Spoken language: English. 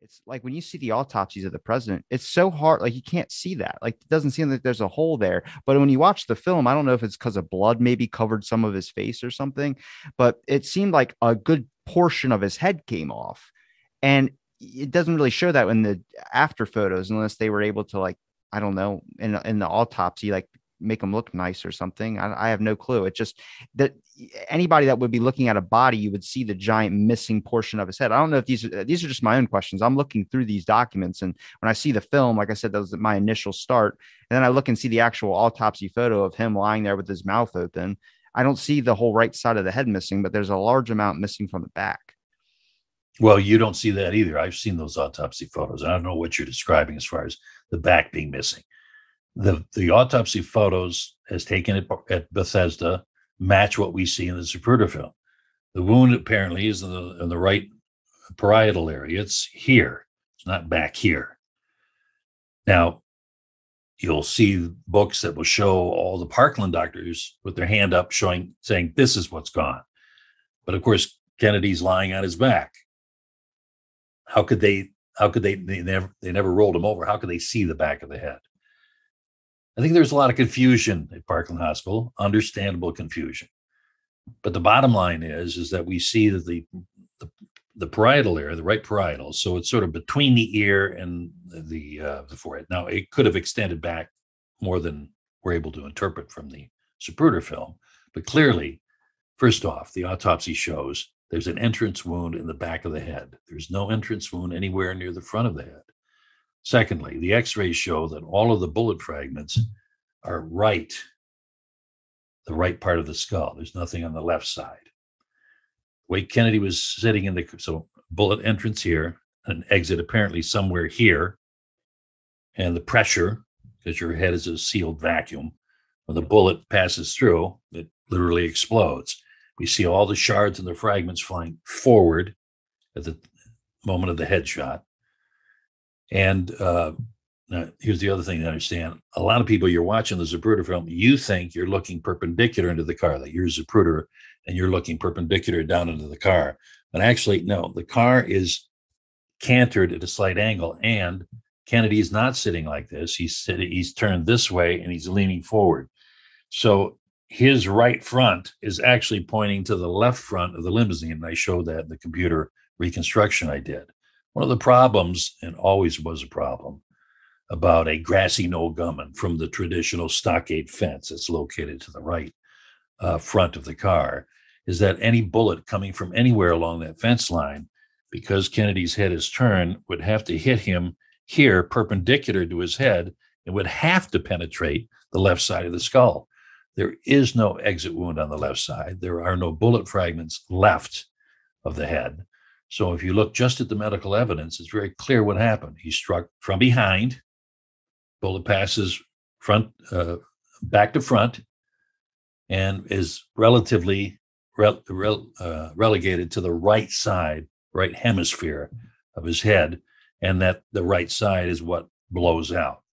It's like when you see the autopsies of the president, it's so hard. Like you can't see that. Like it doesn't seem like there's a hole there. But when you watch the film, I don't know if it's because of blood maybe covered some of his face or something, but it seemed like a good portion of his head came off. And it doesn't really show that in the after photos unless they were able to, like, I don't know, in the autopsy, like make them look nice or something. I have no clue. It just that anybody that would be looking at a body, you would see the giant missing portion of his head. I don't know if these are just my own questions. I'm looking through these documents, and when I see the film, like I said, that was my initial start. And then I look and see the actual autopsy photo of him lying there with his mouth open. I don't see the whole right side of the head missing, but there's a large amount missing from the back. Well, you don't see that either. I've seen those autopsy photos. I don't know what you're describing as far as the back being missing. The autopsy photos as taken at Bethesda match what we see in the Zapruder film. The wound apparently is in the right parietal area. It's here. It's not back here. Now, you'll see books that will show all the Parkland doctors with their hand up saying, this is what's gone. But of course, Kennedy's lying on his back. How could they never rolled him over. How could they see the back of the head? I think there's a lot of confusion at Parkland Hospital, understandable confusion. But the bottom line is that we see that the parietal area, the right parietal, so it's sort of between the ear and the forehead. Now, it could have extended back more than we're able to interpret from the Zapruder film. But clearly, first off, the autopsy shows there's an entrance wound in the back of the head. There's no entrance wound anywhere near the front of the head. Secondly, the x-rays show that all of the bullet fragments are the right part of the skull. There's nothing on the left side. The way Kennedy was sitting so bullet entrance here, an exit apparently somewhere here, and the pressure, because your head is a sealed vacuum, when the bullet passes through, it literally explodes. We see all the shards and the fragments flying forward at the moment of the headshot. And now here's the other thing to understand. A lot of people, you're watching the Zapruder film, you think you're looking perpendicular into the car, that you're Zapruder and you're looking perpendicular down into the car. But actually, no, the car is cantered at a slight angle, and Kennedy's not sitting like this. He's turned this way and he's leaning forward. So his right front is actually pointing to the left front of the limousine. And I showed that in the computer reconstruction I did. One of the problems, and always was a problem, about a grassy knoll gunman from the traditional stockade fence that's located to the right front of the car, is that any bullet coming from anywhere along that fence line, because Kennedy's head is turned, would have to hit him here perpendicular to his head and would have to penetrate the left side of the skull. There is no exit wound on the left side. There are no bullet fragments left of the head. So if you look just at the medical evidence, it's very clear what happened. He struck from behind, bullet passes back to front, and is relatively relegated to the right side, right hemisphere of his head, and that the right side is what blows out.